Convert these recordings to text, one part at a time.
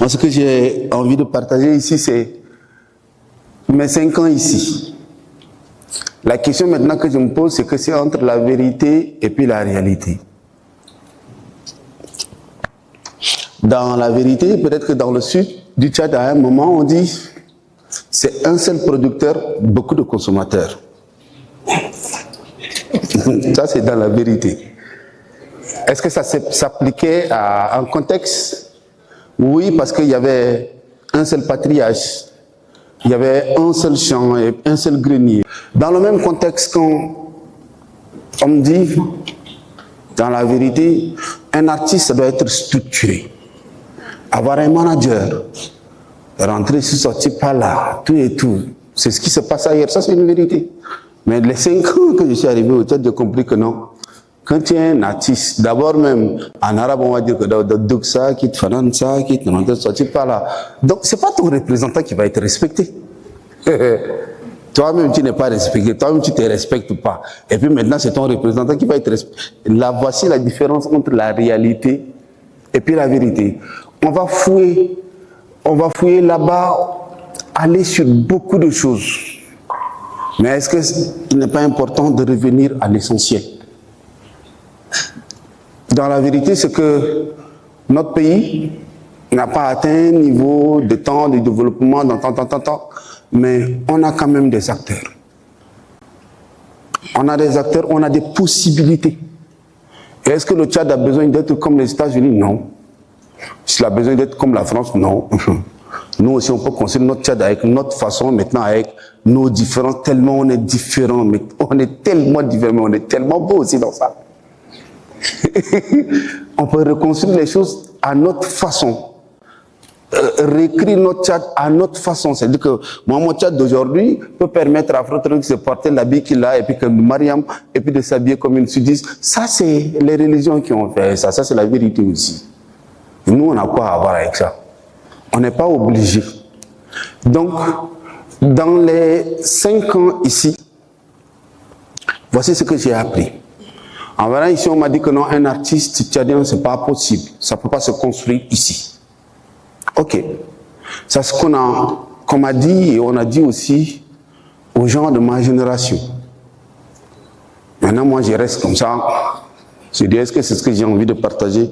Moi, ce que j'ai envie de partager ici, c'est mes 5 ans ici. La question maintenant que je me pose, c'est que c'est entre la vérité et puis la réalité. Dans la vérité, peut-être que dans le sud du Tchad, à un moment, on dit c'est un seul producteur, beaucoup de consommateurs. Ça, c'est dans la vérité. Est-ce que ça s'appliquait à un contexte? Oui, parce qu'il y avait un seul patriarche, il y avait un seul champ et un seul grenier. Dans le même contexte, quand on me dit, dans la vérité, un artiste doit être structuré, avoir un manager, rentrer sur sortir par là, tout et tout. C'est ce qui se passe ailleurs, ça c'est une vérité. Mais les 5 ans que je suis arrivé au Tchad, j'ai compris que non. Quand tu es un artiste, d'abord même, en arabe on va dire que ça, qui te fanan ça, qui te rentre sortir par là. Donc c'est pas ton représentant qui va être respecté. Toi-même tu n'es pas respecté, toi-même tu ne te respectes pas. Et puis maintenant c'est ton représentant qui va être respecté. Là voici la différence entre la réalité et puis la vérité. On va fouiller là-bas, aller sur beaucoup de choses. Mais est-ce qu'il n'est pas important de revenir à l'essentiel? Dans la vérité, c'est que notre pays n'a pas atteint un niveau de temps de développement dans tant, mais on a quand même des acteurs. On a des acteurs, on a des possibilités. Et est-ce que le Tchad a besoin d'être comme les États-Unis? Non. S'il a besoin d'être comme la France? Non. Nous aussi, on peut construire notre Tchad avec notre façon, maintenant avec nos différences, tellement on est différents, mais on est tellement différents, mais on est tellement beau aussi dans ça. On peut reconstruire les choses à notre façon, réécrire notre Tchad à notre façon. C'est-à-dire que moi, mon Tchad d'aujourd'hui peut permettre à Frotron de se porter l'habit qu'il a, et puis que Mariam, et puis de s'habiller comme une sudiste. Ça, c'est les religions qui ont fait ça. Ça, c'est la vérité aussi. Et nous, on a quoi à voir avec ça? On n'est pas obligé. Donc, dans les 5 ans ici, voici ce que j'ai appris. En vrai, ici, on m'a dit que non, un artiste tchadien, c'est pas possible. Ça ne peut pas se construire ici. Ok. C'est ce qu'on m'a dit, et on a dit aussi aux gens de ma génération. Maintenant, moi, je reste comme ça. Je dis, est-ce que c'est ce que j'ai envie de partager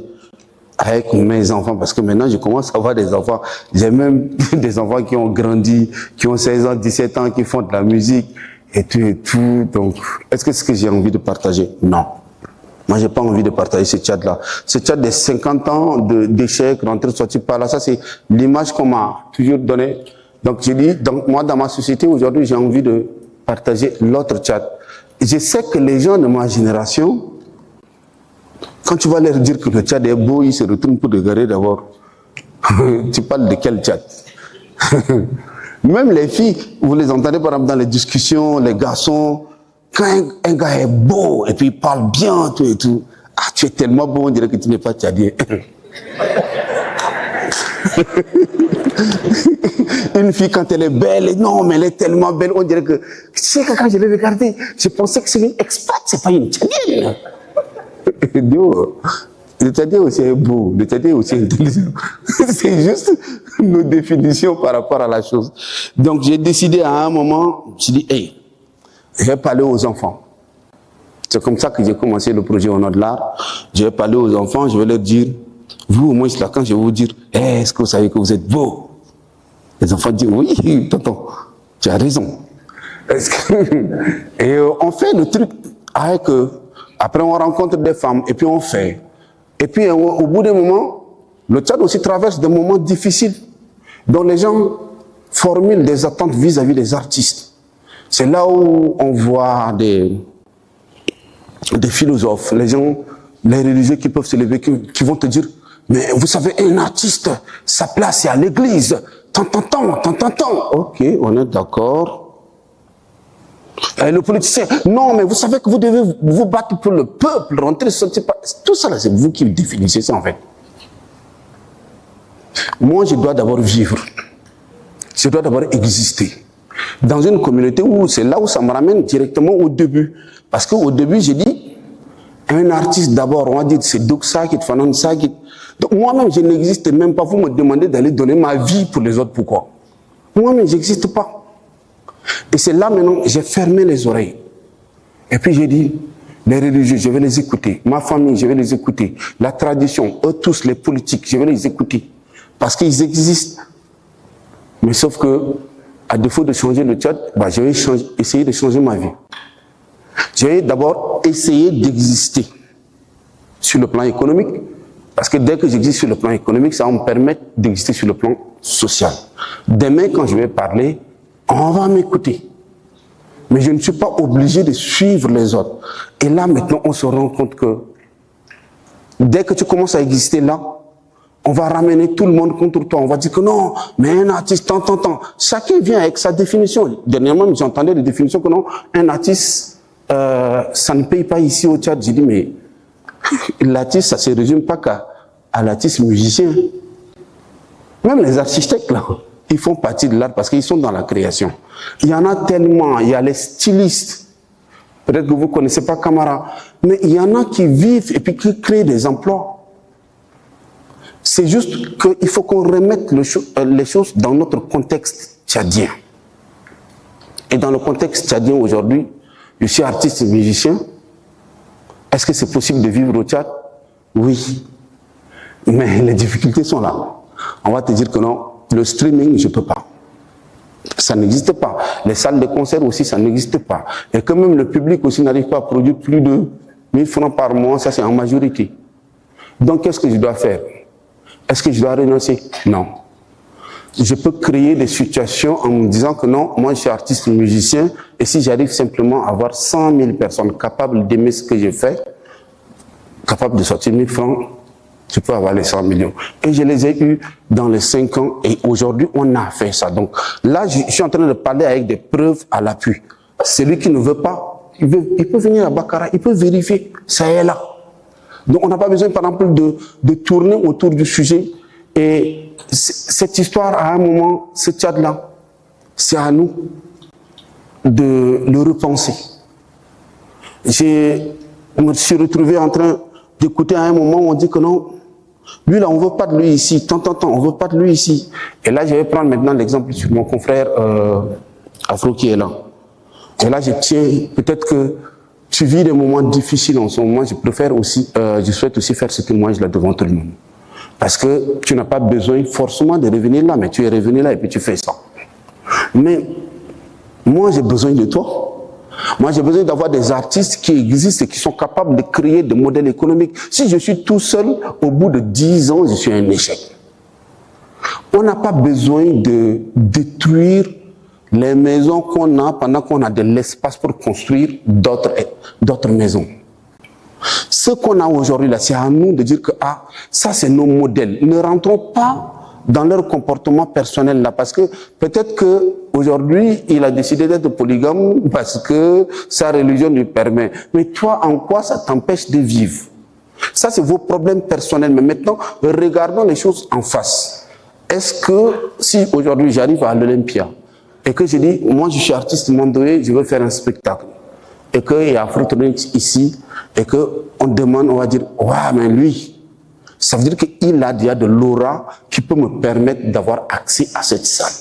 avec mes enfants? Parce que maintenant, je commence à avoir des enfants. J'ai même des enfants qui ont grandi, qui ont 16 ans, 17 ans, qui font de la musique, et tout, et tout. Donc, est-ce que c'est ce que j'ai envie de partager? Non. Moi, j'ai pas envie de partager ce Tchad-là. Ce Tchad des 50 ans d'échecs, rentrer, sortir par là, ça c'est l'image qu'on m'a toujours donnée. Donc, j'ai dit, donc, moi, dans ma société, aujourd'hui, j'ai envie de partager l'autre Tchad. Je sais que les gens de ma génération, quand tu vas leur dire que le Tchad est beau, ils se retournent pour regarder d'abord. Tu parles de quel Tchad? Même les filles, vous les entendez par exemple dans les discussions, les garçons, quand un gars est beau et puis il parle bien, tout et tout, ah, tu es tellement beau, on dirait que tu n'es pas tchadien. Une fille, quand elle est belle, non, mais elle est tellement belle, on dirait que, tu sais que quand je l'ai regardée, je pensais que c'est une expat, c'est pas une tchadienne. Le tchadien aussi est beau, le tchadien aussi est intelligent. C'est juste nos définitions par rapport à la chose. Donc j'ai décidé à un moment, je dis, hey, je vais parler aux enfants. C'est comme ça que j'ai commencé le projet Au nom de l'art. Je vais parler aux enfants, je vais leur dire, vous au moins là, quand je vais vous dire, hey, est-ce que vous savez que vous êtes beau? Les enfants disent, oui, tonton, tu as raison. Et on fait le truc avec après on rencontre des femmes et puis on fait. Et puis au bout d'un moment, le Tchad aussi traverse des moments difficiles dont les gens formulent des attentes vis-à-vis des artistes. C'est là où on voit des philosophes, les gens, les religieux qui peuvent se lever, qui vont te dire, mais vous savez, un artiste, sa place est à l'église. Tant. Ok, on est d'accord. Le politicien, non, mais vous savez que vous devez vous battre pour le peuple, rentrer, sortir. Tout ça, c'est vous qui définissez ça, en fait. Moi, je dois d'abord vivre. Je dois d'abord exister. Dans une communauté où c'est là où ça me ramène directement au début. Parce qu'au début, j'ai dit, Un artiste d'abord, on va dire c'est Douk Sakit, Fanan Sakit. Donc moi-même, je n'existe même pas. Vous me demandez d'aller donner ma vie pour les autres, pourquoi? Moi-même, je n'existe pas. Et c'est là maintenant, j'ai fermé les oreilles. Et puis j'ai dit, les religieux, je vais les écouter. Ma famille, je vais les écouter. La tradition, eux tous, les politiques, je vais les écouter. Parce qu'ils existent. Mais sauf que, à défaut de changer le Tchad, bah, je vais essayer de changer ma vie. Je vais d'abord essayer d'exister sur le plan économique. Parce que dès que j'existe sur le plan économique, ça va me permettre d'exister sur le plan social. Demain, quand je vais parler, on va m'écouter. Mais je ne suis pas obligé de suivre les autres. Et là, maintenant, on se rend compte que dès que tu commences à exister là, on va ramener tout le monde contre toi. On va dire que non, mais un artiste, tant. Chacun vient avec sa définition. Dernièrement, j'entendais des définitions que non, un artiste, ça ne paye pas ici au Tchad. J'ai dit, mais l'artiste, ça ne se résume pas qu'à l'artiste musicien. Même les architectes, là, ils font partie de l'art parce qu'ils sont dans la création. Il y en a tellement, il y a les stylistes. Peut-être que vous ne connaissez pas Camara, mais il y en a qui vivent et puis qui créent des emplois. C'est juste qu'il faut qu'on remette les choses dans notre contexte tchadien. Et dans le contexte tchadien aujourd'hui, je suis artiste et musicien. Est-ce que c'est possible de vivre au Tchad? Oui. Mais les difficultés sont là. On va te dire que non, le streaming, je ne peux pas. Ça n'existe pas. Les salles de concert aussi, ça n'existe pas. Et que même le public aussi n'arrive pas à produire plus de 1000 francs par mois, ça c'est en majorité. Donc qu'est-ce que je dois faire? Est-ce que je dois renoncer? Non. Je peux créer des situations en me disant que non, moi je suis artiste musicien, et si j'arrive simplement à avoir 100 000 personnes capables d'aimer ce que je fais, capables de sortir 1000 francs, je peux avoir les 100 millions. Et je les ai eus dans les 5 ans, et aujourd'hui on a fait ça. Donc là, je suis en train de parler avec des preuves à l'appui. Celui qui ne veut pas, il peut venir à Bakara, il peut vérifier, ça est là. Donc on n'a pas besoin par exemple de tourner autour du sujet. Et cette histoire, à un moment, ce Tchad-là, c'est à nous de le repenser. Je me suis retrouvé en train d'écouter à un moment où on dit que non, lui là, on ne veut pas de lui ici, tant, on ne veut pas de lui ici. Et là, je vais prendre maintenant l'exemple sur mon confrère Afro qui est là. Et là, je tiens, peut-être que tu vis des moments difficiles en ce moment, je préfère aussi, je souhaite aussi faire ce témoignage là devant tout le monde. Parce que tu n'as pas besoin forcément de revenir là, mais tu es revenu là et puis tu fais ça. Mais moi, j'ai besoin de toi. Moi, j'ai besoin d'avoir des artistes qui existent et qui sont capables de créer des modèles économiques. Si je suis tout seul, au bout de 10 ans, je suis un échec. On n'a pas besoin de détruire les maisons qu'on a pendant qu'on a de l'espace pour construire d'autres maisons. Ce qu'on a aujourd'hui là, c'est à nous de dire que ça c'est nos modèles. Ne rentrons pas dans leur comportement personnel là, parce que peut-être que aujourd'hui il a décidé d'être polygame parce que sa religion lui permet. Mais toi, en quoi ça t'empêche de vivre? Ça c'est vos problèmes personnels. Mais maintenant, regardons les choses en face. Est-ce que si aujourd'hui j'arrive à l'Olympia et que je dis, moi je suis artiste mandoué, je veux faire un spectacle, et qu'il y a Afrotronics ici, et qu'on demande, on va dire, ouais, mais lui, ça veut dire qu'il a déjà de l'aura qui peut me permettre d'avoir accès à cette salle.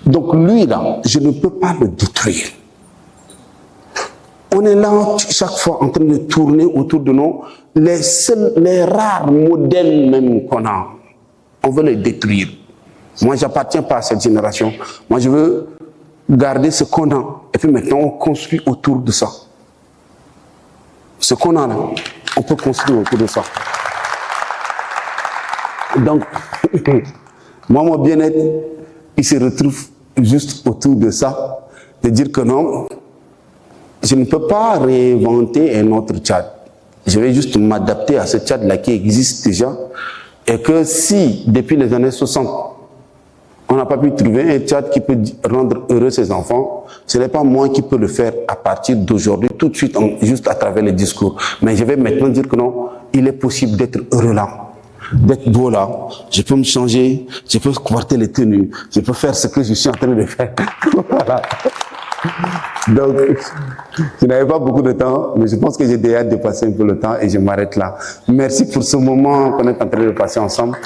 Donc lui, là, je ne peux pas le détruire. On est là chaque fois en train de tourner autour de nous, les rares modèles même qu'on a, on veut les détruire. Moi, je n'appartiens pas à cette génération. Moi, je veux garder ce qu'on a, et puis maintenant, on construit autour de ça. Ce qu'on a là, on peut construire autour de ça. Donc, moi, mon bien-être, il se retrouve juste autour de ça, de dire que non, je ne peux pas réinventer un autre Tchad. Je vais juste m'adapter à ce Tchad-là qui existe déjà, et que si, depuis les années 60, on n'a pas pu trouver un Tchad qui peut rendre heureux ses enfants, ce n'est pas moi qui peux le faire à partir d'aujourd'hui, tout de suite, juste à travers les discours. Mais je vais maintenant dire que non, il est possible d'être heureux là, d'être beau là. Je peux me changer, je peux porter les tenues, je peux faire ce que je suis en train de faire. Voilà. Donc, je n'avais pas beaucoup de temps, mais je pense que j'ai déjà dépassé un peu le temps et je m'arrête là. Merci pour ce moment qu'on est en train de passer ensemble.